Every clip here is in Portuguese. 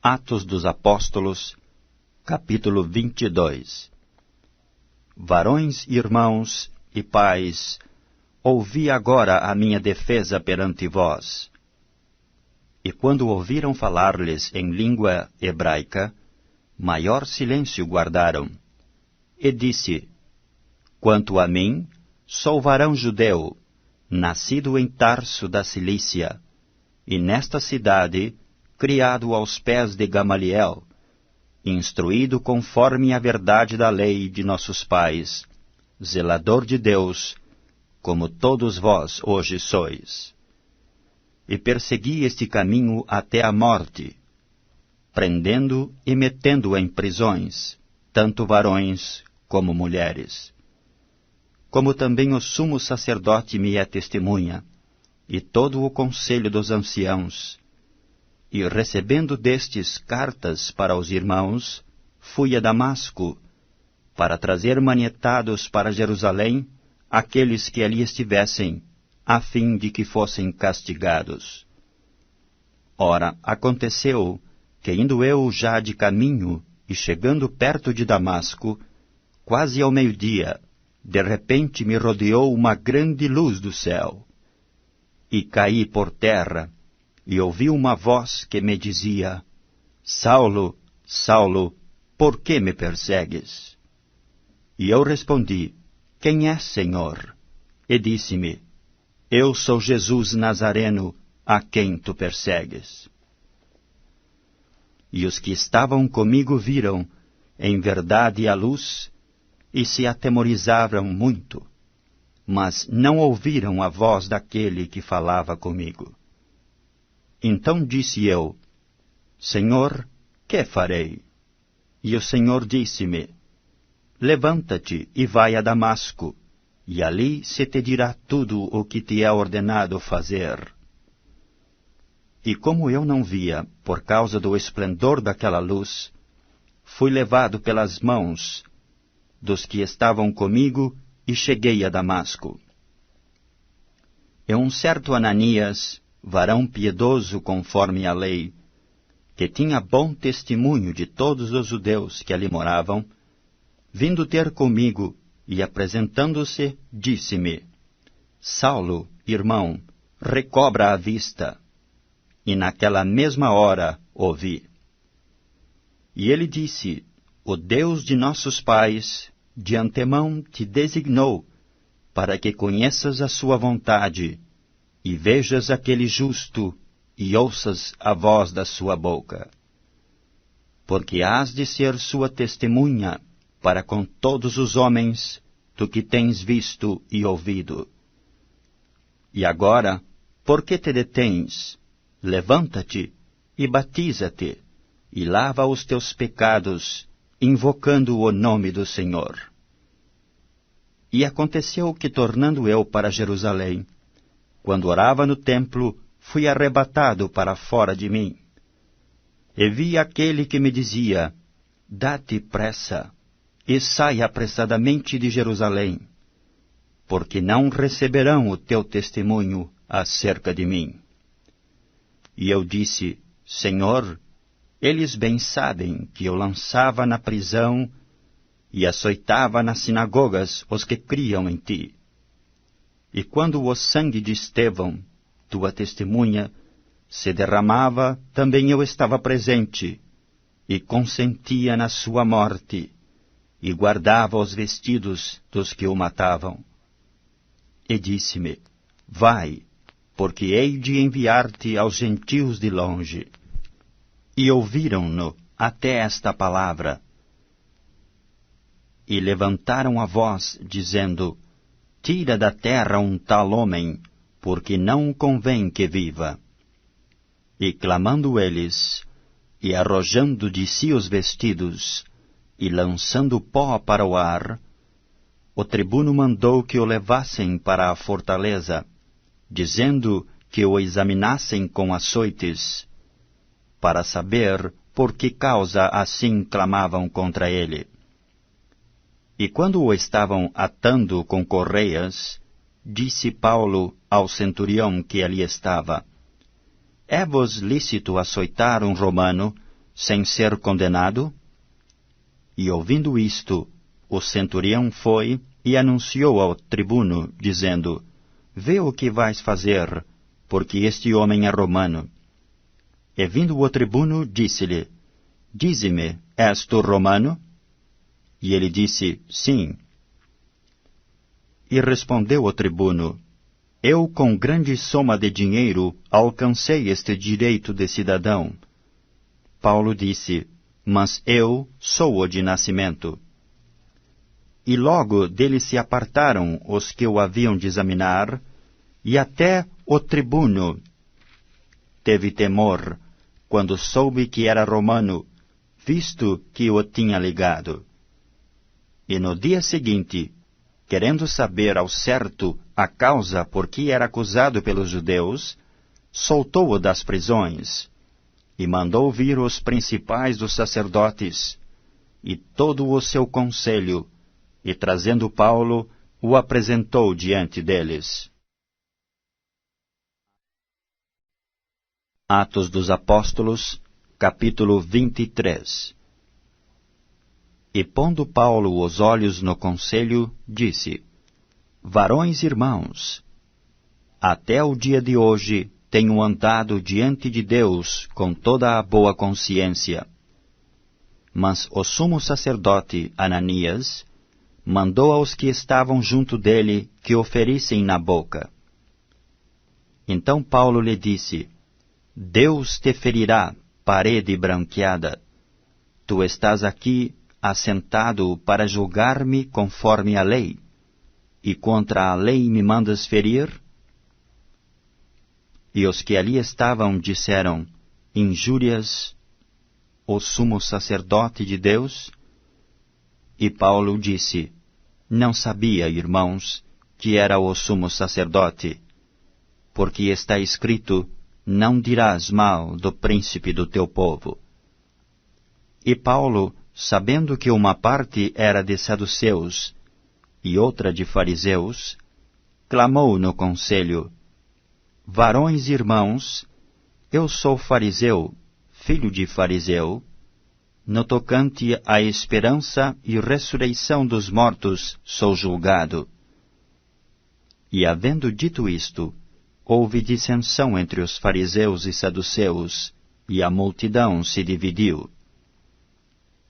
Atos dos Apóstolos, capítulo 22. Varões, irmãos e pais, ouvi agora a minha defesa perante vós. E quando ouviram falar-lhes em língua hebraica, maior silêncio guardaram. E disse: Quanto a mim, sou varão judeu, nascido em Tarso da Cilícia, e nesta cidade, criado aos pés de Gamaliel, instruído conforme a verdade da lei de nossos pais, zelador de Deus, como todos vós hoje sois. E persegui este caminho até a morte, prendendo e metendo em prisões, tanto varões como mulheres. Como também o sumo sacerdote me é testemunha, e todo o conselho dos anciãos. E recebendo destes cartas para os irmãos, fui a Damasco, para trazer manietados para Jerusalém aqueles que ali estivessem, a fim de que fossem castigados. Ora, aconteceu que, indo eu já de caminho e chegando perto de Damasco, quase ao meio-dia, de repente me rodeou uma grande luz do céu. E caí por terra, e ouvi uma voz que me dizia: Saulo, Saulo, por que me persegues? E eu respondi: Quem és, Senhor? E disse-me: Eu sou Jesus Nazareno, a quem tu persegues. E os que estavam comigo viram, em verdade, a luz, e se atemorizaram muito, mas não ouviram a voz daquele que falava comigo. Então disse eu: Senhor, que farei? E o Senhor disse-me: Levanta-te e vai a Damasco, e ali se te dirá tudo o que te é ordenado fazer. E como eu não via, por causa do esplendor daquela luz, fui levado pelas mãos dos que estavam comigo e cheguei a Damasco. E um certo Ananias, varão piedoso conforme a lei, que tinha bom testemunho de todos os judeus que ali moravam, vindo ter comigo e apresentando-se, disse-me: Saulo, irmão, recobra a vista. E naquela mesma hora ouvi. E ele disse: O Deus de nossos pais de antemão te designou para que conheças a sua vontade e vejas aquele justo, e ouças a voz da sua boca. Porque hás de ser sua testemunha para com todos os homens do que tens visto e ouvido. E agora, por que te detens? Levanta-te e batiza-te, e lava os teus pecados, invocando o nome do Senhor. E aconteceu que, tornando eu para Jerusalém, quando orava no templo, fui arrebatado para fora de mim. E vi aquele que me dizia: Dá-te pressa, e sai apressadamente de Jerusalém, porque não receberão o teu testemunho acerca de mim. E eu disse: Senhor, eles bem sabem que eu lançava na prisão e açoitava nas sinagogas os que criam em ti. E quando o sangue de Estevão, tua testemunha, se derramava, também eu estava presente, e consentia na sua morte, e guardava os vestidos dos que o matavam. E disse-me: Vai, porque hei de enviar-te aos gentios de longe. E ouviram-no até esta palavra. E levantaram a voz, dizendo: Tira da terra um tal homem, porque não convém que viva. E clamando eles, e arrojando de si os vestidos, e lançando pó para o ar, o tribuno mandou que o levassem para a fortaleza, dizendo que o examinassem com açoites, para saber por que causa assim clamavam contra ele. E quando o estavam atando com correias, disse Paulo ao centurião que ali estava: É-vos lícito açoitar um romano, sem ser condenado? E ouvindo isto, o centurião foi e anunciou ao tribuno, dizendo: Vê o que vais fazer, porque este homem é romano. E vindo o tribuno, disse-lhe: Dize-me, és tu romano? E ele disse: Sim. E respondeu o tribuno: Eu, com grande soma de dinheiro, alcancei este direito de cidadão. Paulo disse: Mas eu sou o de nascimento. E logo dele se apartaram os que o haviam de examinar, e até o tribuno teve temor, quando soube que era romano, visto que o tinha ligado. E no dia seguinte, querendo saber ao certo a causa por que era acusado pelos judeus, soltou-o das prisões, e mandou vir os principais dos sacerdotes, e todo o seu conselho, e trazendo Paulo, o apresentou diante deles. Atos dos Apóstolos, capítulo 23. E pondo Paulo os olhos no conselho, disse: Varões irmãos, até o dia de hoje tenho andado diante de Deus com toda a boa consciência. Mas o sumo sacerdote Ananias mandou aos que estavam junto dele que o ferissem na boca. Então Paulo lhe disse: Deus te ferirá, parede branqueada. Tu estás aqui assentado para julgar-me conforme a lei, e contra a lei me mandas ferir? E os que ali estavam disseram: Injúrias, o sumo sacerdote de Deus? E Paulo disse: Não sabia, irmãos, que era o sumo sacerdote, porque está escrito: Não dirás mal do príncipe do teu povo. E Paulo, sabendo que uma parte era de saduceus e outra de fariseus, clamou no conselho: Varões irmãos, eu sou fariseu, filho de fariseu. No tocante à esperança e ressurreição dos mortos sou julgado. E havendo dito isto, houve dissensão entre os fariseus e saduceus, e a multidão se dividiu.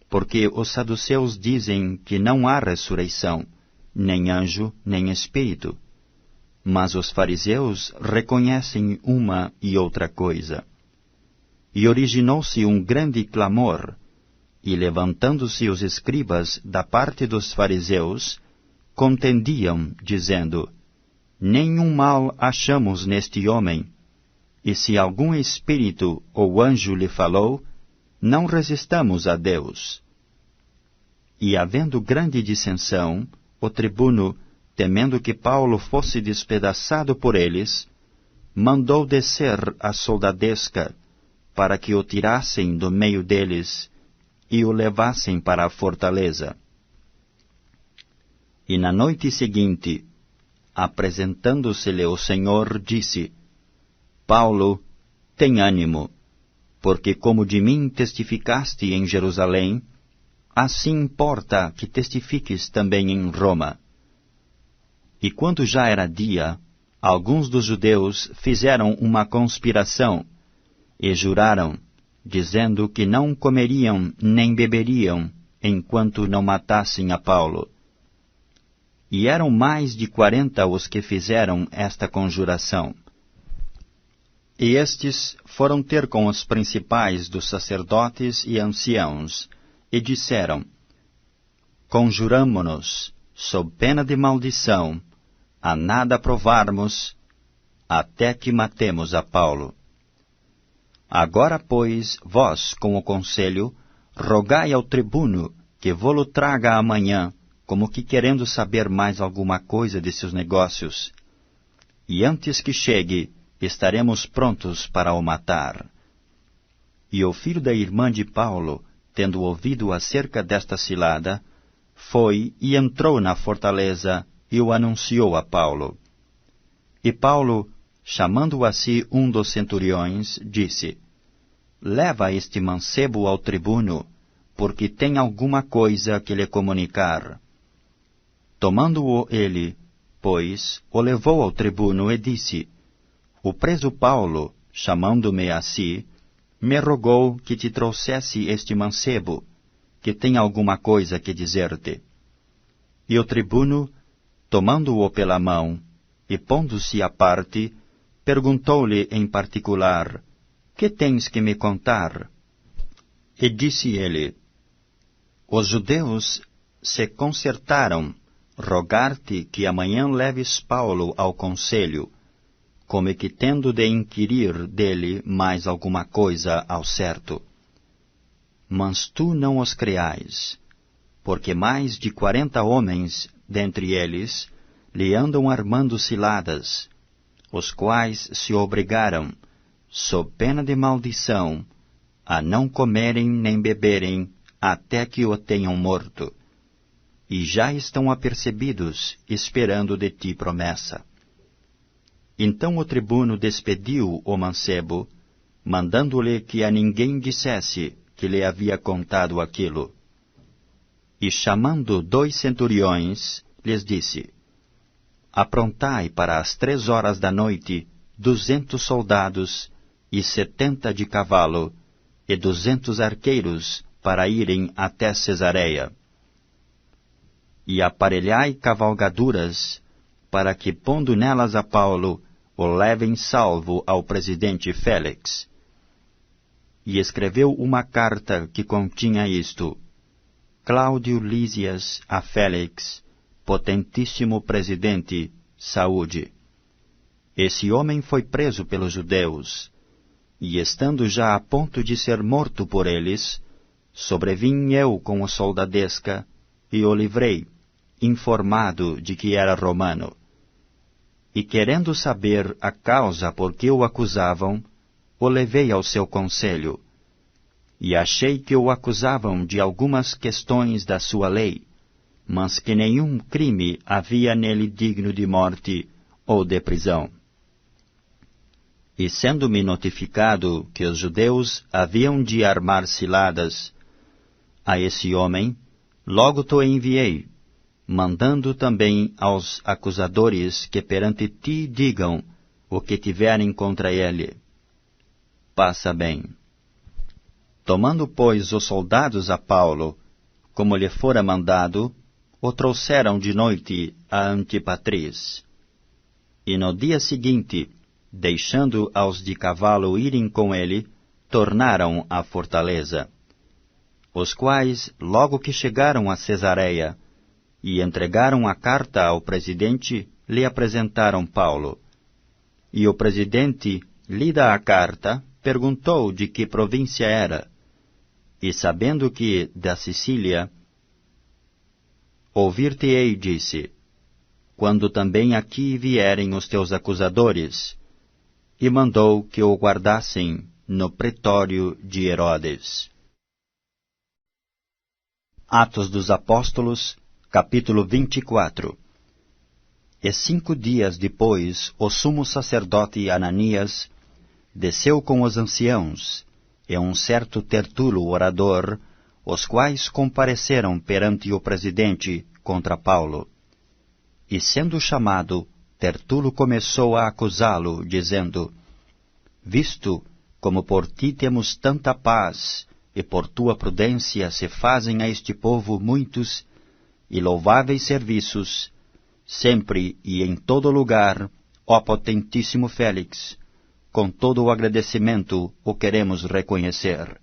Porque os saduceus dizem que não há ressurreição, nem anjo, nem espírito. Mas os fariseus reconhecem uma e outra coisa. E originou-se um grande clamor, e levantando-se os escribas da parte dos fariseus, contendiam, dizendo: Nenhum mal achamos neste homem, e se algum espírito ou anjo lhe falou, não resistamos a Deus. E havendo grande dissensão, o tribuno, temendo que Paulo fosse despedaçado por eles, mandou descer a soldadesca, para que o tirassem do meio deles e o levassem para a fortaleza. E na noite seguinte, apresentando-se-lhe o Senhor, disse: Paulo, tem ânimo, porque como de mim testificaste em Jerusalém, assim importa que testifiques também em Roma. E quando já era dia, alguns dos judeus fizeram uma conspiração e juraram, dizendo que não comeriam nem beberiam enquanto não matassem a Paulo. E eram mais de 40 os que fizeram esta conjuração. E estes foram ter com os principais dos sacerdotes e anciãos, e disseram: Conjuramo-nos, sob pena de maldição, a nada provarmos, até que matemos a Paulo. Agora, pois, vós, com o conselho, rogai ao tribuno que vô-lo traga amanhã, como que querendo saber mais alguma coisa de seus negócios. E antes que chegue, estaremos prontos para o matar. E o filho da irmã de Paulo, tendo ouvido acerca desta cilada, foi e entrou na fortaleza e o anunciou a Paulo. E Paulo, chamando a si um dos centuriões, disse: leva este mancebo ao tribuno, porque tem alguma coisa que lhe comunicar. Tomando-o ele, pois, o levou ao tribuno e disse: O preso Paulo, chamando-me a si, me rogou que te trouxesse este mancebo, que tem alguma coisa que dizer-te. E o tribuno, tomando-o pela mão, e pondo-se à parte, perguntou-lhe em particular: Que tens que me contar? E disse ele: Os judeus se concertaram rogar-te que amanhã leves Paulo ao conselho, como que tendo de inquirir dele mais alguma coisa ao certo. Mas tu não os creais, porque mais de 40 homens, dentre eles, lhe andam armando ciladas, os quais se obrigaram, sob pena de maldição, a não comerem nem beberem até que o tenham morto, e já estão apercebidos, esperando de ti promessa. Então o tribuno despediu o mancebo, mandando-lhe que a ninguém dissesse que lhe havia contado aquilo. E chamando 2 centuriões, lhes disse: Aprontai para as 3 horas da noite 200 soldados e 70 de cavalo, e 200 arqueiros para irem até Cesareia. E aparelhai cavalgaduras, para que, pondo nelas a Paulo, o levem salvo ao presidente Félix. E escreveu uma carta que continha isto: Cláudio Lísias a Félix, potentíssimo presidente, saúde. Esse homem foi preso pelos judeus, e estando já a ponto de ser morto por eles, sobrevim eu com a soldadesca, e o livrei, informado de que era romano. E querendo saber a causa por que o acusavam, o levei ao seu conselho. E achei que o acusavam de algumas questões da sua lei, mas que nenhum crime havia nele digno de morte ou de prisão. E sendo-me notificado que os judeus haviam de armar ciladas a esse homem, logo te enviei, mandando também aos acusadores que perante ti digam o que tiverem contra ele. Passa bem. Tomando, pois, os soldados a Paulo, como lhe fora mandado, o trouxeram de noite a Antipatris. E no dia seguinte, deixando aos de cavalo irem com ele, tornaram à fortaleza. Os quais, logo que chegaram a Cesareia, e entregaram a carta ao presidente, lhe apresentaram Paulo. E o presidente, lida a carta, perguntou de que província era, e sabendo que da Sicília, ouvir-te-ei, disse, quando também aqui vierem os teus acusadores, e mandou que o guardassem no pretório de Herodes. Atos dos Apóstolos, capítulo 24. E 5 dias depois, o sumo sacerdote Ananias desceu com os anciãos, e um certo Tertulo orador, os quais compareceram perante o presidente contra Paulo. E sendo chamado, Tertulo começou a acusá-lo, dizendo: Visto como por ti temos tanta paz, e por tua prudência se fazem a este povo muitos e louváveis serviços, sempre e em todo lugar, ó potentíssimo Félix, com todo o agradecimento o queremos reconhecer.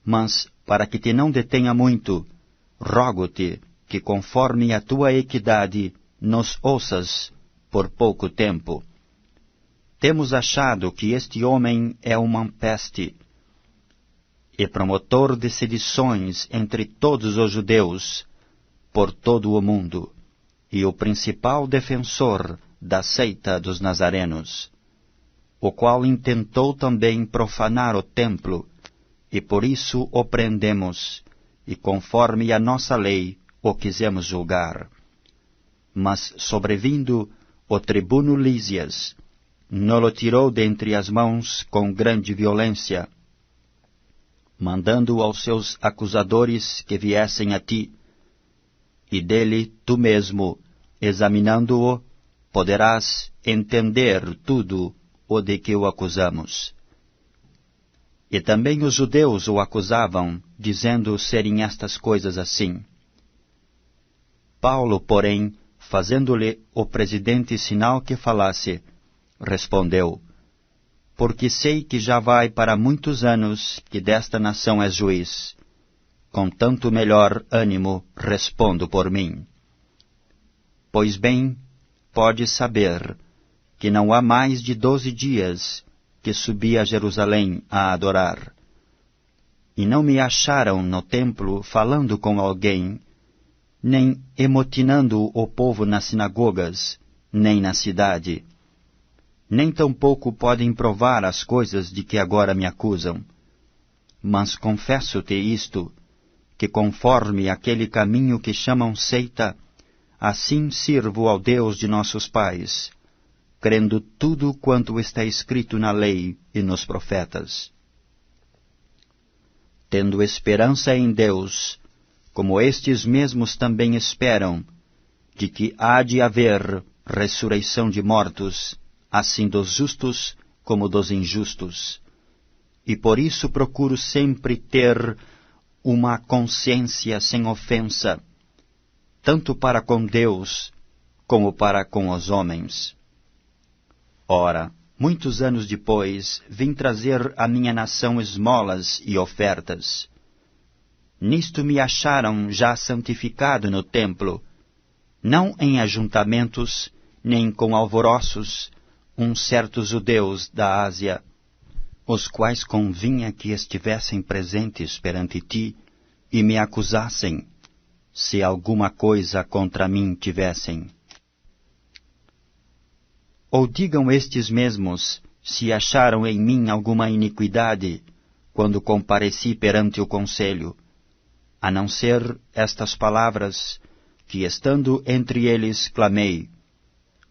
Mas, para que te não detenha muito, rogo-te que, conforme a tua equidade, nos ouças por pouco tempo. Temos achado que este homem é uma peste, e promotor de sedições entre todos os judeus, por todo o mundo, e o principal defensor da seita dos nazarenos, o qual intentou também profanar o templo, e por isso o prendemos, e conforme a nossa lei o quisemos julgar. Mas, sobrevindo o tribuno Lísias, nolo tirou dentre as mãos com grande violência, mandando aos seus acusadores que viessem a ti, e dele tu mesmo, examinando-o, poderás entender tudo o de que o acusamos. E também os judeus o acusavam, dizendo serem estas coisas assim. Paulo, porém, fazendo-lhe o presidente sinal que falasse, respondeu: porque sei que já vai para muitos anos que desta nação és juiz. Com tanto melhor ânimo respondo por mim. Pois bem, podes saber que não há mais de 12 dias que subi a Jerusalém a adorar. E não me acharam no templo falando com alguém, nem emotinando o povo nas sinagogas, nem na cidade. Nem tampouco podem provar as coisas de que agora me acusam. Mas confesso-te isto, que conforme aquele caminho que chamam seita, assim sirvo ao Deus de nossos pais, crendo tudo quanto está escrito na lei e nos profetas. Tendo esperança em Deus, como estes mesmos também esperam, de que há de haver ressurreição de mortos, assim dos justos como dos injustos. E por isso procuro sempre ter uma consciência sem ofensa, tanto para com Deus como para com os homens. Ora, muitos anos depois, vim trazer à minha nação esmolas e ofertas. Nisto me acharam já santificado no templo, não em ajuntamentos, nem com alvoroços, uns certos judeus da Ásia, os quais convinha que estivessem presentes perante ti e me acusassem, se alguma coisa contra mim tivessem. Ou digam estes mesmos, se acharam em mim alguma iniquidade, quando compareci perante o conselho, a não ser estas palavras, que estando entre eles clamei: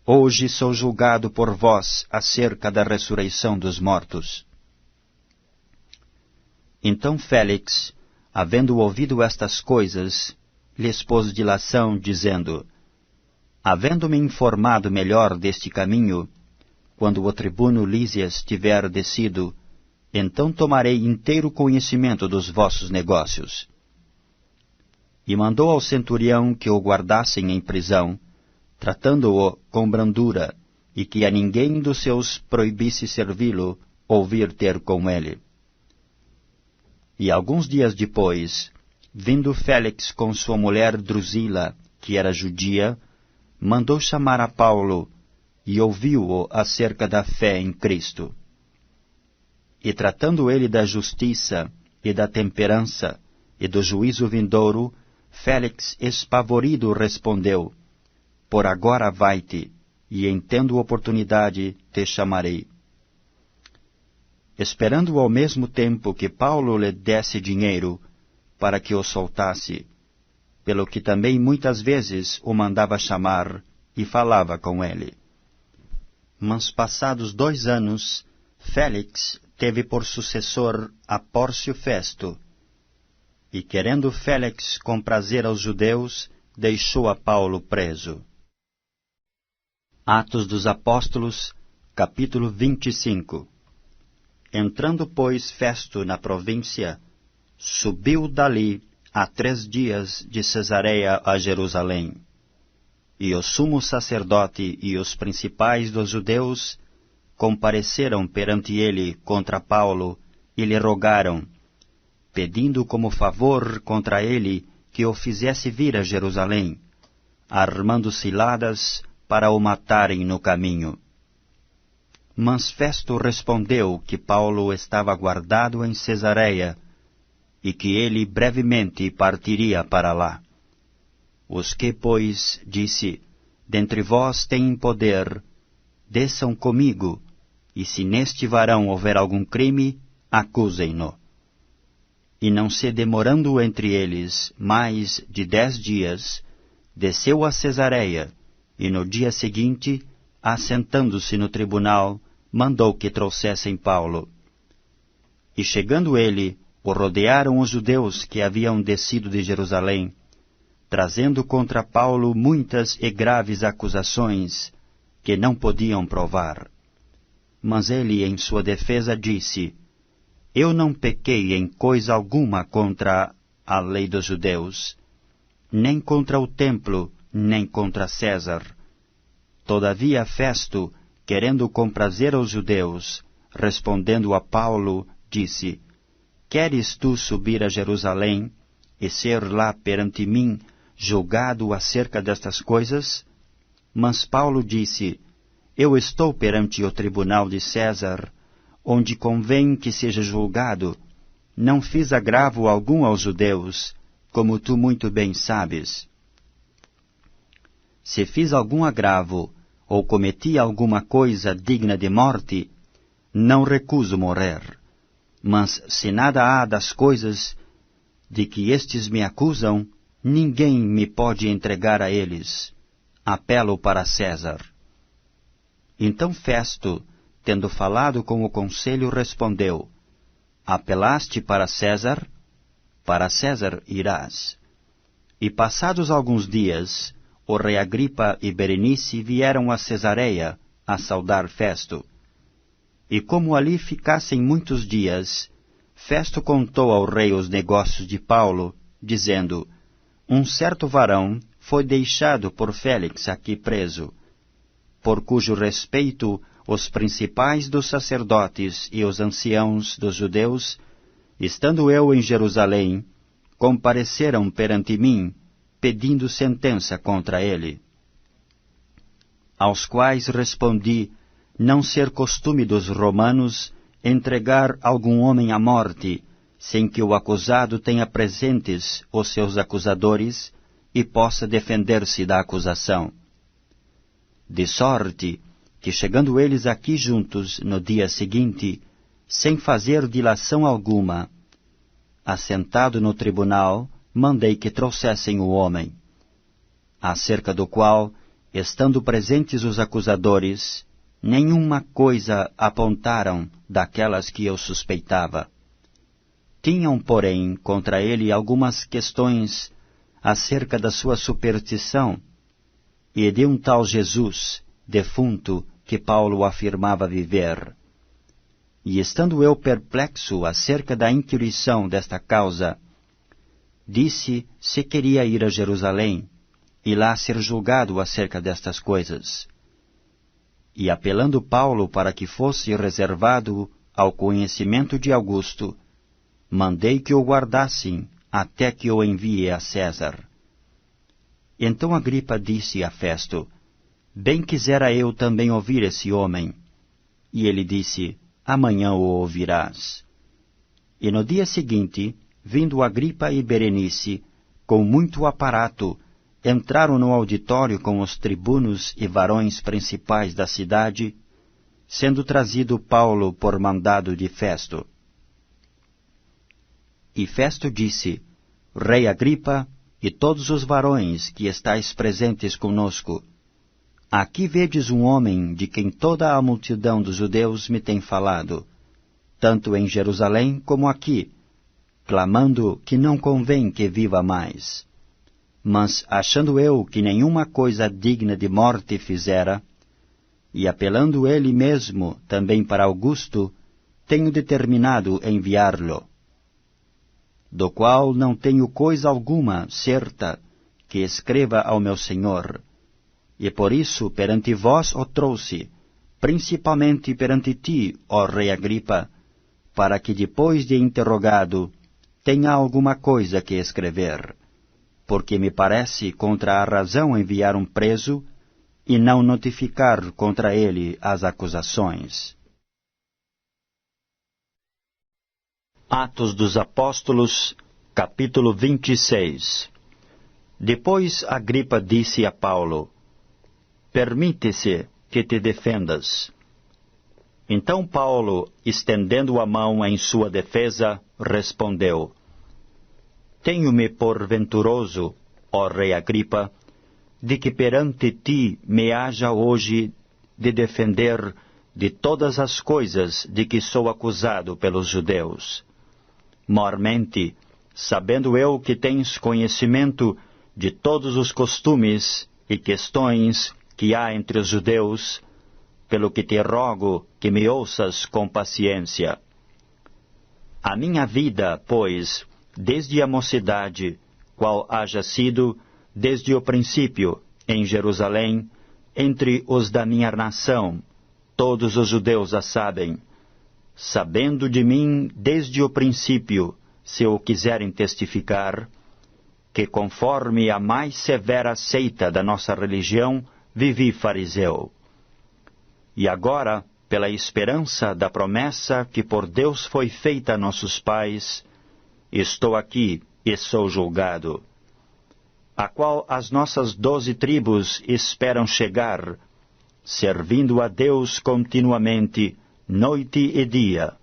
hoje sou julgado por vós acerca da ressurreição dos mortos. Então Félix, havendo ouvido estas coisas, lhes pôs dilação, dizendo: havendo-me informado melhor deste caminho, quando o tribuno Lísias tiver descido, então tomarei inteiro conhecimento dos vossos negócios. E mandou ao centurião que o guardassem em prisão, tratando-o com brandura, e que a ninguém dos seus proibisse servi-lo ou vir ter com ele. E alguns dias depois, vindo Félix com sua mulher Drusila, que era judia, mandou chamar a Paulo, e ouviu-o acerca da fé em Cristo. E tratando ele da justiça, e da temperança, e do juízo vindouro, Félix, espavorido, respondeu: por agora vai-te, e em tendo oportunidade te chamarei. Esperando ao mesmo tempo que Paulo lhe desse dinheiro, para que o soltasse, pelo que também muitas vezes o mandava chamar e falava com ele. Mas passados 2 anos, Félix teve por sucessor a Pórcio Festo, e querendo Félix comprazer aos judeus, deixou a Paulo preso. Atos dos Apóstolos, capítulo 25. Entrando, pois, Festo na província, subiu dali a 3 dias de Cesareia a Jerusalém. E o sumo sacerdote e os principais dos judeus compareceram perante ele contra Paulo e lhe rogaram, pedindo como favor contra ele que o fizesse vir a Jerusalém, armando ciladas para o matarem no caminho. Mas Festo respondeu que Paulo estava guardado em Cesareia e que ele brevemente partiria para lá. Os que, pois, disse, dentre vós têm poder, desçam comigo, e se neste varão houver algum crime, acusem-no. E não se demorando entre eles mais de 10 dias, desceu a Cesareia, e no dia seguinte, assentando-se no tribunal, mandou que trouxessem Paulo. E chegando ele, o rodearam os judeus que haviam descido de Jerusalém, trazendo contra Paulo muitas e graves acusações que não podiam provar. Mas ele, em sua defesa, disse: Eu não pequei em coisa alguma contra a lei dos judeus, nem contra o templo, nem contra César. Todavia Festo, querendo comprazer aos judeus, respondendo a Paulo, disse: Queres tu subir a Jerusalém e ser lá perante mim julgado acerca destas coisas? Mas Paulo disse: Eu estou perante o tribunal de César, onde convém que seja julgado. Não fiz agravo algum aos judeus, como tu muito bem sabes. Se fiz algum agravo, ou cometi alguma coisa digna de morte, não recuso morrer. Mas se nada há das coisas de que estes me acusam, ninguém me pode entregar a eles. Apelo para César. Então Festo, tendo falado com o conselho, respondeu: Apelaste para César? Para César irás. E passados alguns dias, o rei Agripa e Berenice vieram a Cesareia a saudar Festo. E como ali ficassem muitos dias, Festo contou ao rei os negócios de Paulo, dizendo: Um certo varão foi deixado por Félix aqui preso, por cujo respeito os principais dos sacerdotes e os anciãos dos judeus, estando eu em Jerusalém, compareceram perante mim, pedindo sentença contra ele. Aos quais respondi não ser costume dos romanos entregar algum homem à morte, sem que o acusado tenha presentes os seus acusadores e possa defender-se da acusação. De sorte que, chegando eles aqui juntos no dia seguinte, sem fazer dilação alguma, assentado no tribunal, mandei que trouxessem o homem, acerca do qual, estando presentes os acusadores, nenhuma coisa apontaram daquelas que eu suspeitava. Tinham, porém, contra ele algumas questões acerca da sua superstição e de um tal Jesus, defunto, que Paulo afirmava viver. E estando eu perplexo acerca da inquirição desta causa, disse se queria ir a Jerusalém e lá ser julgado acerca destas coisas. E apelando Paulo para que fosse reservado ao conhecimento de Augusto, mandei que o guardassem até que o envie a César. Então Agripa disse a Festo: Bem quisera eu também ouvir esse homem. E ele disse: Amanhã o ouvirás. E no dia seguinte, vindo Agripa e Berenice, com muito aparato, entraram no auditório com os tribunos e varões principais da cidade, sendo trazido Paulo por mandado de Festo. E Festo disse: Rei Agripa, e todos os varões que estáis presentes conosco, aqui vedes um homem de quem toda a multidão dos judeus me tem falado, tanto em Jerusalém como aqui, clamando que não convém que viva mais. Mas, achando eu que nenhuma coisa digna de morte fizera, e apelando ele mesmo também para Augusto, tenho determinado enviá-lo, do qual não tenho coisa alguma certa que escreva ao meu senhor, e por isso perante vós o trouxe, principalmente perante ti, ó rei Agripa, para que depois de interrogado tenha alguma coisa que escrever, porque me parece contra a razão enviar um preso e não notificar contra ele as acusações. Atos dos Apóstolos, capítulo 26. Depois Agripa disse a Paulo: Permite-se que te defendas. Então Paulo, estendendo a mão em sua defesa, respondeu: Tenho-me por venturoso, ó rei Agripa, de que perante ti me haja hoje de defender de todas as coisas de que sou acusado pelos judeus. Mormente, sabendo eu que tens conhecimento de todos os costumes e questões que há entre os judeus, pelo que te rogo que me ouças com paciência. A minha vida, pois, desde a mocidade, qual haja sido, desde o princípio, em Jerusalém, entre os da minha nação, todos os judeus a sabem, sabendo de mim desde o princípio, se o quiserem testificar, que conforme a mais severa seita da nossa religião, vivi fariseu. E agora, pela esperança da promessa que por Deus foi feita a nossos pais, estou aqui e sou julgado, a qual as nossas 12 tribos esperam chegar, servindo a Deus continuamente, noite e dia.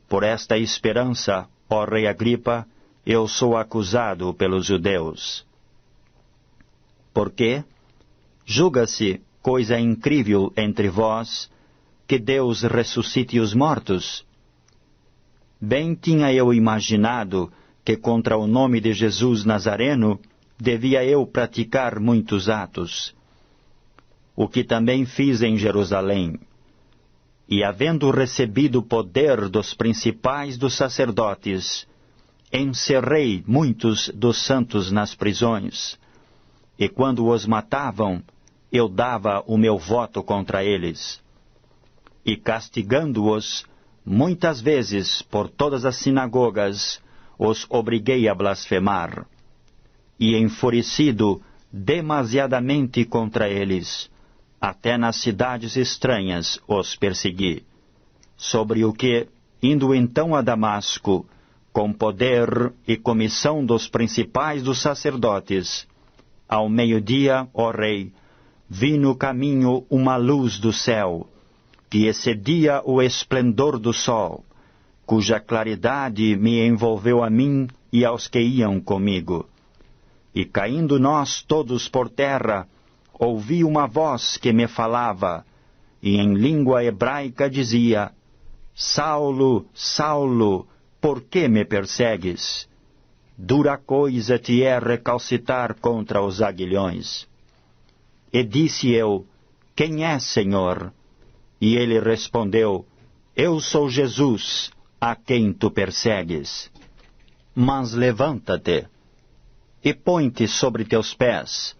Por esta esperança, ó rei Agripa, eu sou acusado pelos judeus. Por quê? Julga-se coisa incrível entre vós, que Deus ressuscite os mortos? Bem tinha eu imaginado que contra o nome de Jesus Nazareno devia eu praticar muitos atos, o que também fiz em Jerusalém. E havendo recebido o poder dos principais dos sacerdotes, encerrei muitos dos santos nas prisões, e quando os matavam, eu dava o meu voto contra eles. E castigando-os, muitas vezes por todas as sinagogas, os obriguei a blasfemar. E enfurecido demasiadamente contra eles, até nas cidades estranhas os persegui. Sobre o que, indo então a Damasco, com poder e comissão dos principais dos sacerdotes, ao meio-dia, ó rei, vi no caminho uma luz do céu, que excedia o esplendor do sol, cuja claridade me envolveu a mim e aos que iam comigo. E caindo nós todos por terra, ouvi uma voz que me falava, e em língua hebraica dizia: Saulo, Saulo, por que me persegues? Dura coisa te é recalcitar contra os aguilhões. E disse eu: Quem é, Senhor? E ele respondeu: Eu sou Jesus, a quem tu persegues. Mas levanta-te, e põe-te sobre teus pés,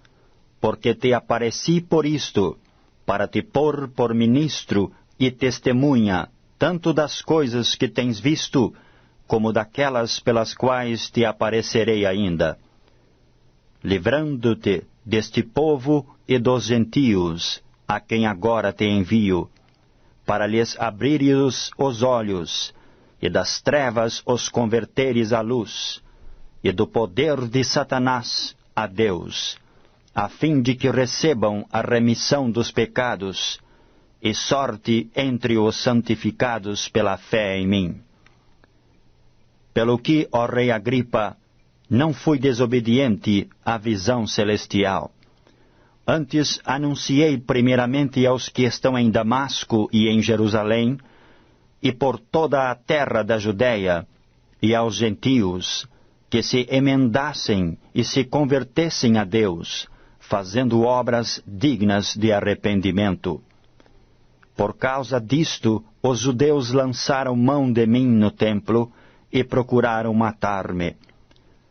porque te apareci por isto, para te pôr por ministro e testemunha, tanto das coisas que tens visto, como daquelas pelas quais te aparecerei ainda, livrando-te deste povo e dos gentios, a quem agora te envio, para lhes abrires os olhos, e das trevas os converteres à luz, e do poder de Satanás a Deus, a fim de que recebam a remissão dos pecados, e sorte entre os santificados pela fé em mim. Pelo que, ó rei Agripa, não fui desobediente à visão celestial. Antes anunciei primeiramente aos que estão em Damasco e em Jerusalém, e por toda a terra da Judéia, e aos gentios, que se emendassem e se convertessem a Deus, fazendo obras dignas de arrependimento. Por causa disto, os judeus lançaram mão de mim no templo e procuraram matar-me.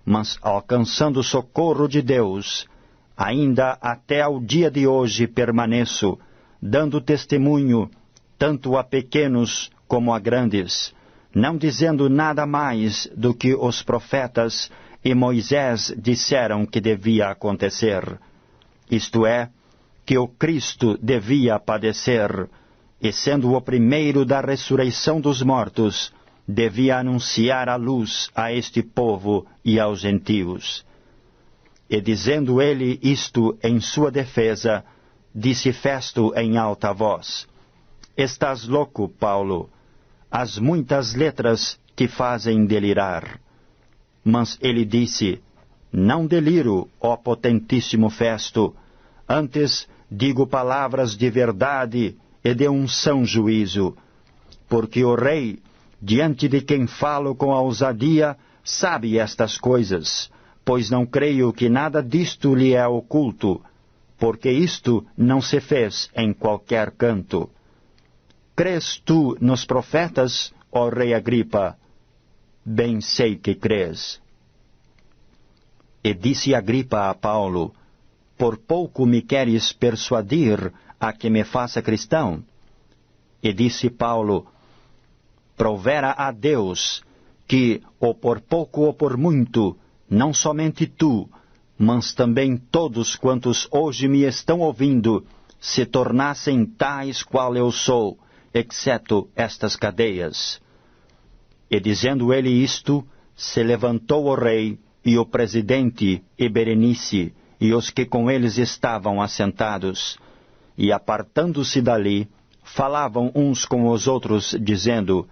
Mas, alcançando o socorro de Deus, ainda até ao dia de hoje permaneço, dando testemunho, tanto a pequenos como a grandes, não dizendo nada mais do que os profetas e Moisés disseram que devia acontecer, isto é, que o Cristo devia padecer, e sendo o primeiro da ressurreição dos mortos, devia anunciar a luz a este povo e aos gentios. E dizendo ele isto em sua defesa, disse Festo em alta voz: Estás louco, Paulo, as muitas letras te fazem delirar. Mas ele disse: Não deliro, ó potentíssimo Festo, antes digo palavras de verdade e de um são juízo, porque o rei diante de quem falo com ousadia, sabe estas coisas, pois não creio que nada disto lhe é oculto, porque isto não se fez em qualquer canto. Crês tu nos profetas, ó rei Agripa? Bem sei que crês. E disse Agripa a Paulo: por pouco me queres persuadir a que me faça cristão? E disse Paulo: provera a Deus que, ou por pouco ou por muito, não somente tu, mas também todos quantos hoje me estão ouvindo, se tornassem tais qual eu sou, exceto estas cadeias. E dizendo ele isto, se levantou o rei, e o presidente, e Berenice, e os que com eles estavam assentados, e apartando-se dali, falavam uns com os outros, dizendo: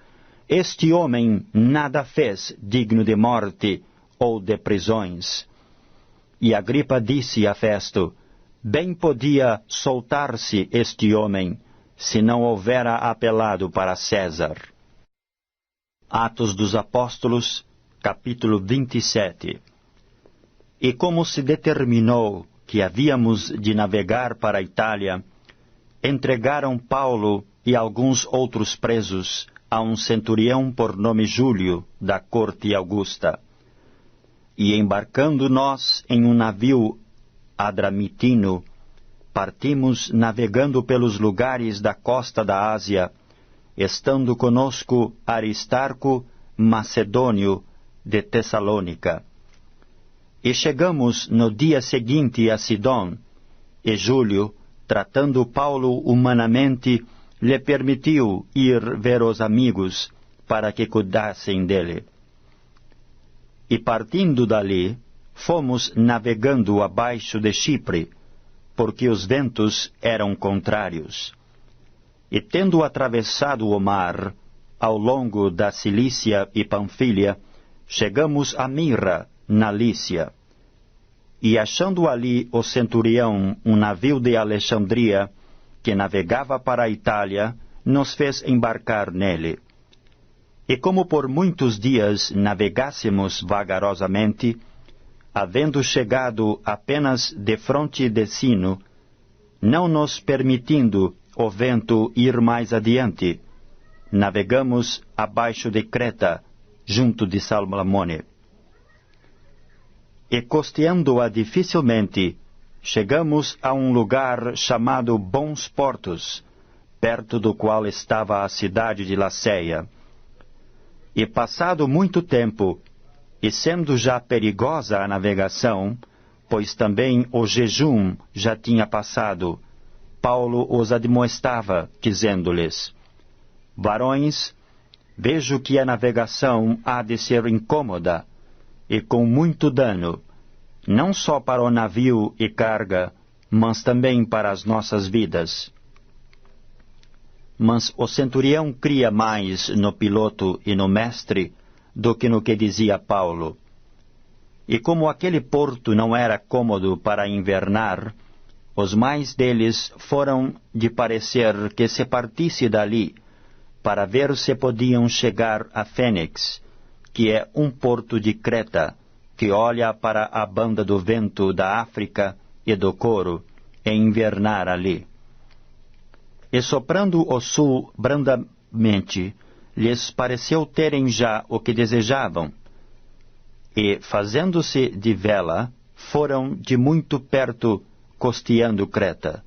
este homem nada fez digno de morte ou de prisões. E Agripa disse a Festo: bem podia soltar-se este homem, se não houvera apelado para César. Atos dos Apóstolos, capítulo 27. E como se determinou que havíamos de navegar para a Itália, entregaram Paulo e alguns outros presos a um centurião por nome Júlio, da corte augusta. E embarcando nós em um navio adramitino, partimos navegando pelos lugares da costa da Ásia, estando conosco Aristarco, macedônio, de Tessalônica. E chegamos no dia seguinte a Sidom, e Júlio, tratando Paulo humanamente, lhe permitiu ir ver os amigos, para que cuidassem dele. E partindo dali, fomos navegando abaixo de Chipre, porque os ventos eram contrários. E tendo atravessado o mar, ao longo da Cilícia e Panfilha, chegamos a Mira, na Lícia. E achando ali o centurião um navio de Alexandria, que navegava para a Itália, nos fez embarcar nele. E como por muitos dias navegássemos vagarosamente, havendo chegado apenas defronte de Sino, não nos permitindo o vento ir mais adiante, navegamos abaixo de Creta, junto de Salmone. E costeando-a dificilmente, chegamos a um lugar chamado Bons Portos, perto do qual estava a cidade de Laceia. E passado muito tempo, e sendo já perigosa a navegação, pois também o jejum já tinha passado, Paulo os admoestava, dizendo-lhes: varões, vejo que a navegação há de ser incômoda, e com muito dano, não só para o navio e carga, mas também para as nossas vidas. Mas o centurião cria mais no piloto e no mestre do que no que dizia Paulo. E como aquele porto não era cômodo para invernar, os mais deles foram de parecer que se partisse dali, para ver se podiam chegar a Fênix, que é um porto de Creta, que olha para a banda do vento da África e do Coro, e invernar ali. E soprando o sul brandamente, lhes pareceu terem já o que desejavam, e, fazendo-se de vela, foram de muito perto costeando Creta.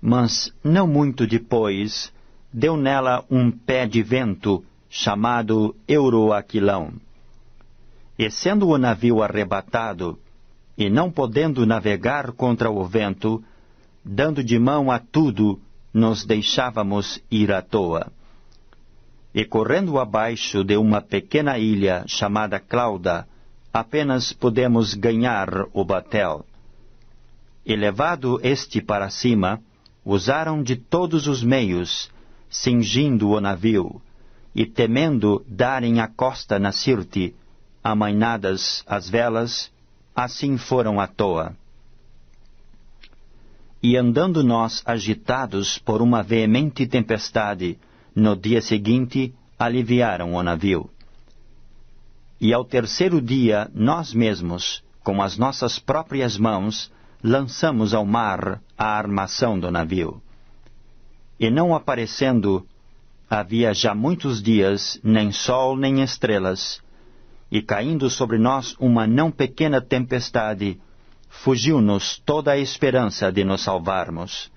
Mas, não muito depois, deu nela um pé de vento, chamado Euroaquilão. E sendo o navio arrebatado, e não podendo navegar contra o vento, dando de mão a tudo, nos deixávamos ir à toa. E correndo abaixo de uma pequena ilha chamada Clauda, apenas pudemos ganhar o batel. E levado este para cima, usaram de todos os meios, cingindo o navio, e temendo darem a costa na Sirte, amainadas as velas, assim foram à toa. E andando nós agitados por uma veemente tempestade, No dia seguinte, aliviaram o navio. E ao terceiro dia, nós mesmos, com as nossas próprias mãos, lançamos ao mar a armação do navio. E não aparecendo, havia já muitos dias, nem sol nem estrelas, e caindo sobre nós uma não pequena tempestade, fugiu-nos toda a esperança de nos salvarmos.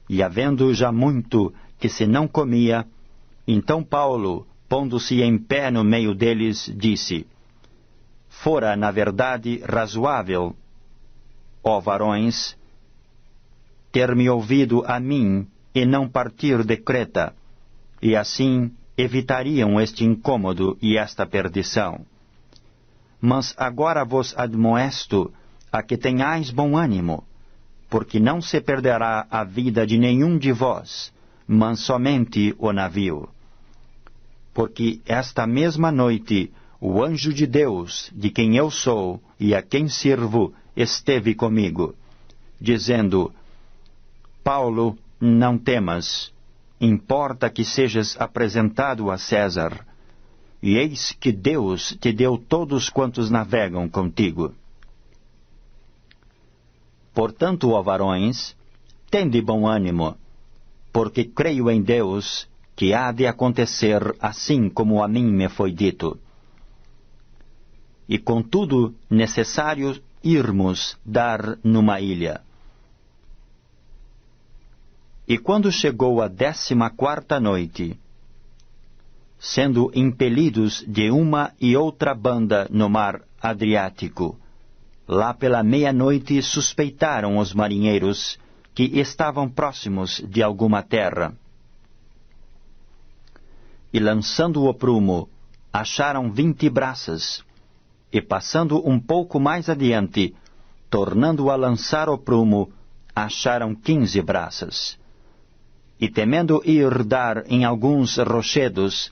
E havendo já muito que se não comia, então Paulo, pondo-se em pé no meio deles, disse: Fora, na verdade, razoável, ó varões, ter-me ouvido a mim e não partir de Creta, e assim evitariam este incômodo e esta perdição. Mas agora vos admoesto a que tenhais bom ânimo, porque não se perderá a vida de nenhum de vós, mas somente o navio. Porque esta mesma noite o anjo de Deus, de quem eu sou e a quem sirvo, esteve comigo, dizendo: Paulo, não temas, importa que sejas apresentado a César, e eis que Deus te deu todos quantos navegam contigo. Portanto, ó varões, tende bom ânimo, porque creio em Deus que há de acontecer assim como a mim me foi dito. E contudo, necessário irmos dar numa ilha. E quando chegou a 14ª noite, sendo impelidos de uma e outra banda no mar Adriático, lá pela meia-noite suspeitaram os marinheiros que estavam próximos de alguma terra. E lançando o prumo, acharam 20 braças, e passando um pouco mais adiante, tornando a lançar o prumo, acharam 15 braças. E temendo ir dar em alguns rochedos,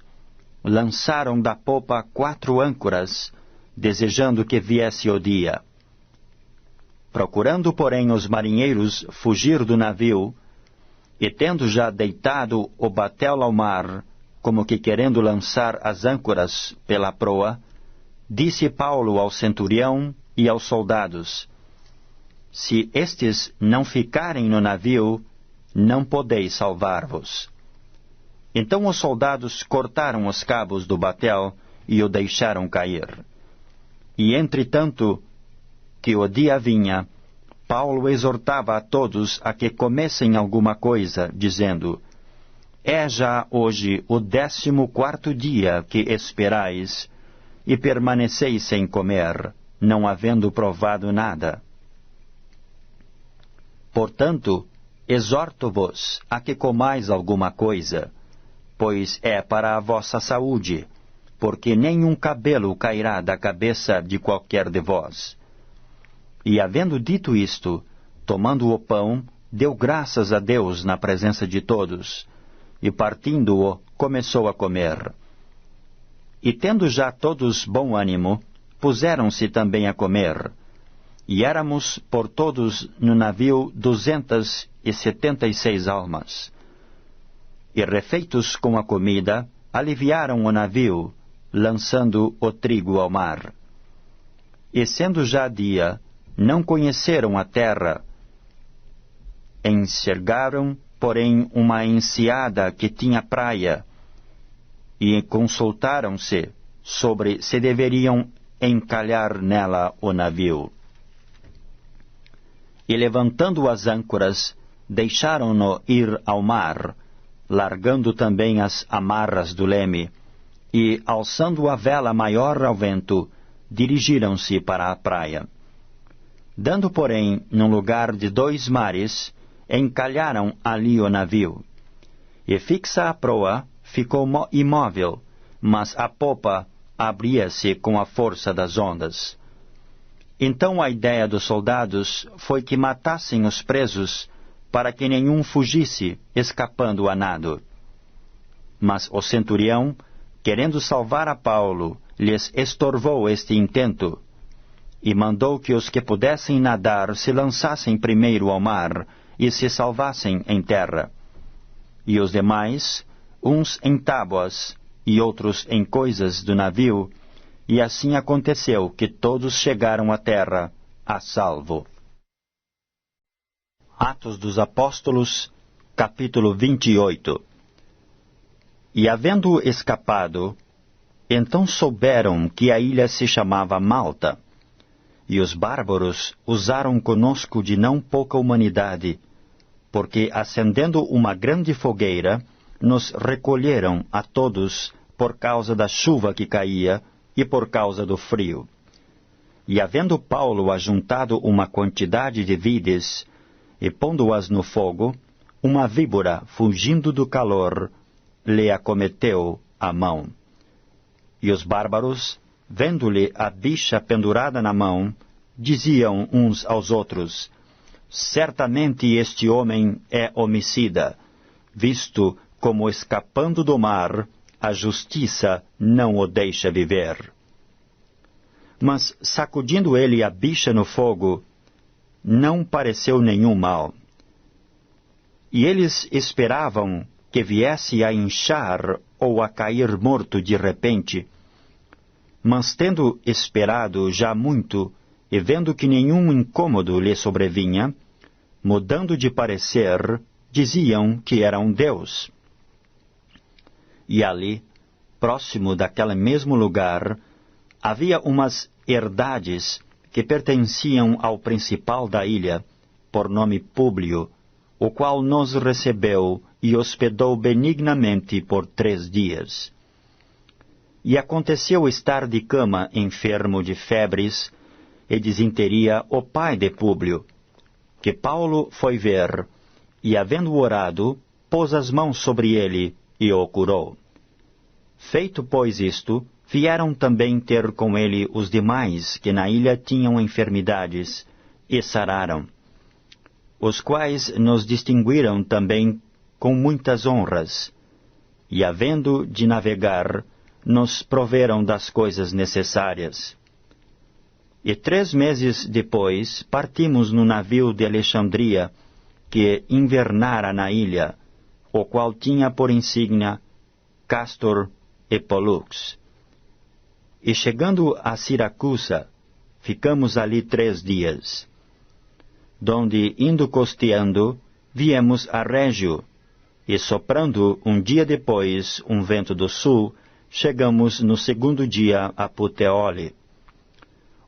lançaram da popa 4 âncoras, desejando que viesse o dia. Procurando, porém, os marinheiros fugir do navio, e tendo já deitado o batel ao mar, como que querendo lançar as âncoras pela proa, disse Paulo ao centurião e aos soldados: Se estes não ficarem no navio, não podeis salvar-vos. Então os soldados cortaram os cabos do batel e o deixaram cair. E entretanto que o dia vinha, Paulo exortava a todos a que comessem alguma coisa, dizendo: É já hoje o 14º dia que esperais, e permaneceis sem comer, não havendo provado nada. Portanto, exorto-vos a que comais alguma coisa, pois é para a vossa saúde, porque nenhum cabelo cairá da cabeça de qualquer de vós. E havendo dito isto, tomando o pão, deu graças a Deus na presença de todos, e partindo-o, começou a comer. E tendo já todos bom ânimo, puseram-se também a comer. E éramos por todos no navio 276 almas. E refeitos com a comida, aliviaram o navio, lançando o trigo ao mar. E sendo já dia, não conheceram a terra. Enxergaram, porém, uma enseada que tinha praia, e consultaram-se sobre se deveriam encalhar nela o navio. E levantando as âncoras, deixaram-no ir ao mar, largando também as amarras do leme, e, alçando a vela maior ao vento, dirigiram-se para a praia. Dando, porém, num lugar de 2 mares, encalharam ali o navio. E fixa a proa, ficou imóvel, mas a popa abria-se com a força das ondas. Então a ideia dos soldados foi que matassem os presos, para que nenhum fugisse, escapando a nado. Mas o centurião, querendo salvar a Paulo, lhes estorvou este intento, e mandou que os que pudessem nadar se lançassem primeiro ao mar e se salvassem em terra. E os demais, uns em tábuas e outros em coisas do navio, e assim aconteceu que todos chegaram à terra a salvo. Atos dos Apóstolos, capítulo 28. E havendo escapado, então souberam que a ilha se chamava Malta, e os bárbaros usaram conosco de não pouca humanidade, porque, acendendo uma grande fogueira, nos recolheram a todos por causa da chuva que caía e por causa do frio. E havendo Paulo ajuntado uma quantidade de vides, e pondo-as no fogo, uma víbora, fugindo do calor, lhe acometeu a mão. E os bárbaros, vendo-lhe a bicha pendurada na mão, diziam uns aos outros: certamente este homem é homicida, visto como escapando do mar, a justiça não o deixa viver. Mas, sacudindo ele a bicha no fogo, não pareceu nenhum mal. E eles esperavam que viesse a inchar ou a cair morto de repente. Mas tendo esperado já muito, e vendo que nenhum incômodo lhe sobrevinha, mudando de parecer, diziam que era um deus. E ali, próximo daquele mesmo lugar, havia umas herdades que pertenciam ao principal da ilha, por nome Públio, o qual nos recebeu e hospedou benignamente por 3 dias. E aconteceu estar de cama enfermo de febres e disenteria o pai de Públio, que Paulo foi ver, e havendo orado, pôs as mãos sobre ele e o curou. Feito, pois, isto, vieram também ter com ele os demais que na ilha tinham enfermidades, e sararam, os quais nos distinguiram também com muitas honras, e havendo de navegar, nos proveram das coisas necessárias. E 3 meses depois partimos no navio de Alexandria, que invernara na ilha, o qual tinha por insígnia Castor e Pollux. E chegando a Siracusa, ficamos ali 3 dias, donde, indo costeando, viemos a Régio, e soprando um dia depois um vento do sul, chegamos no 2º dia a Puteoli,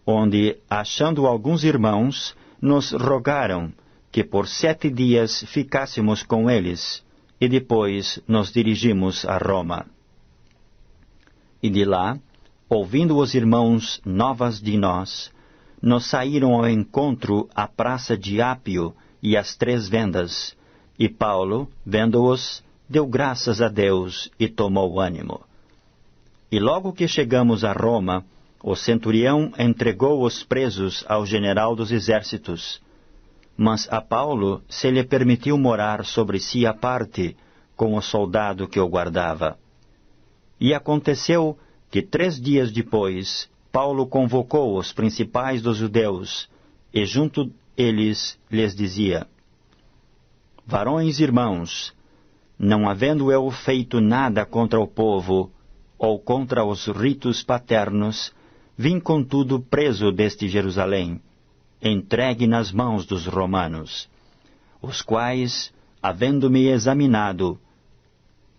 onde, achando alguns irmãos, nos rogaram que por 7 dias ficássemos com eles, e depois nos dirigimos a Roma. E de lá, ouvindo os irmãos novas de nós, nos saíram ao encontro à praça de Ápio e às 3 vendas, e Paulo, vendo-os, deu graças a Deus e tomou ânimo. E logo que chegamos a Roma, o centurião entregou os presos ao general dos exércitos, mas a Paulo se lhe permitiu morar sobre si à parte, com o soldado que o guardava. E aconteceu que 3 dias depois, Paulo convocou os principais dos judeus, e junto eles lhes dizia: varões irmãos, não havendo eu feito nada contra o povo, ou contra os ritos paternos, vim contudo preso deste Jerusalém, entregue nas mãos dos romanos, os quais, havendo-me examinado,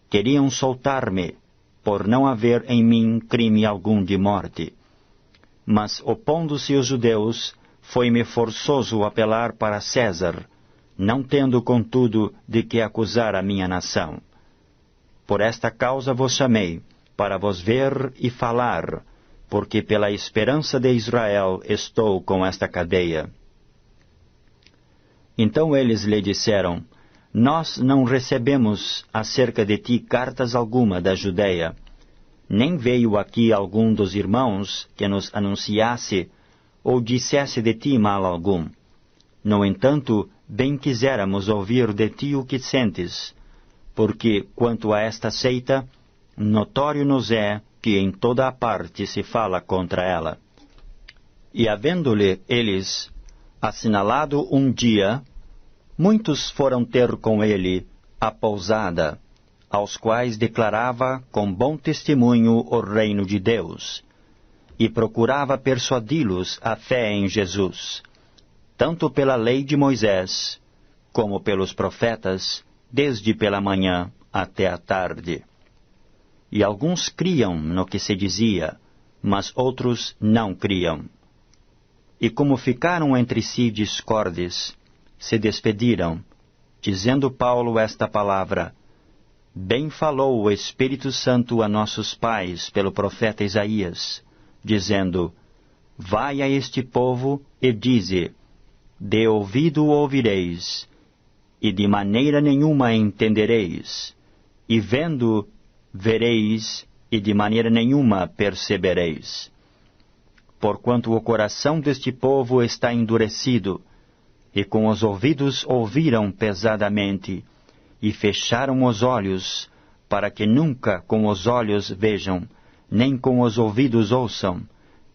queriam soltar-me, por não haver em mim crime algum de morte. Mas, opondo-se os judeus, foi-me forçoso apelar para César, não tendo, contudo, de que acusar a minha nação. Por esta causa vos chamei, para vos ver e falar, porque pela esperança de Israel estou com esta cadeia. Então eles lhe disseram: nós não recebemos acerca de ti cartas alguma da Judeia, nem veio aqui algum dos irmãos que nos anunciasse ou dissesse de ti mal algum. No entanto, bem quiséramos ouvir de ti o que sentes, porque, quanto a esta seita, notório nos é que em toda a parte se fala contra ela. E havendo-lhe eles assinalado um dia, muitos foram ter com ele à pousada, aos quais declarava com bom testemunho o reino de Deus, e procurava persuadi-los à fé em Jesus, tanto pela lei de Moisés, como pelos profetas, desde pela manhã até a tarde. E alguns criam no que se dizia, mas outros não criam. E como ficaram entre si discordes, se despediram, dizendo Paulo esta palavra: Bem falou o Espírito Santo a nossos pais pelo profeta Isaías, dizendo: Vai a este povo e dize: De ouvido ouvireis, e de maneira nenhuma entendereis, e vendo, vereis, e de maneira nenhuma percebereis. Porquanto o coração deste povo está endurecido, e com os ouvidos ouviram pesadamente, e fecharam os olhos, para que nunca com os olhos vejam, nem com os ouvidos ouçam,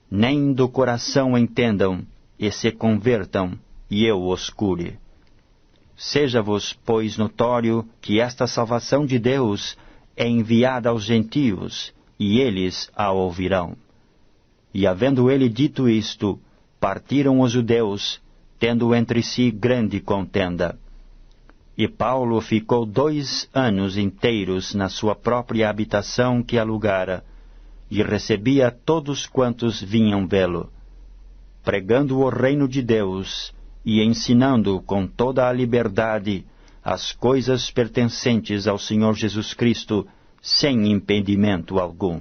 nem do coração entendam, e se convertam, e eu os cure. Seja-vos, pois, notório que esta salvação de Deus é enviada aos gentios, e eles a ouvirão. E havendo ele dito isto, partiram os judeus, tendo entre si grande contenda. E Paulo ficou 2 anos inteiros na sua própria habitação que alugara, e recebia todos quantos vinham vê-lo, pregando o reino de Deus, e ensinando com toda a liberdade as coisas pertencentes ao Senhor Jesus Cristo, sem impedimento algum.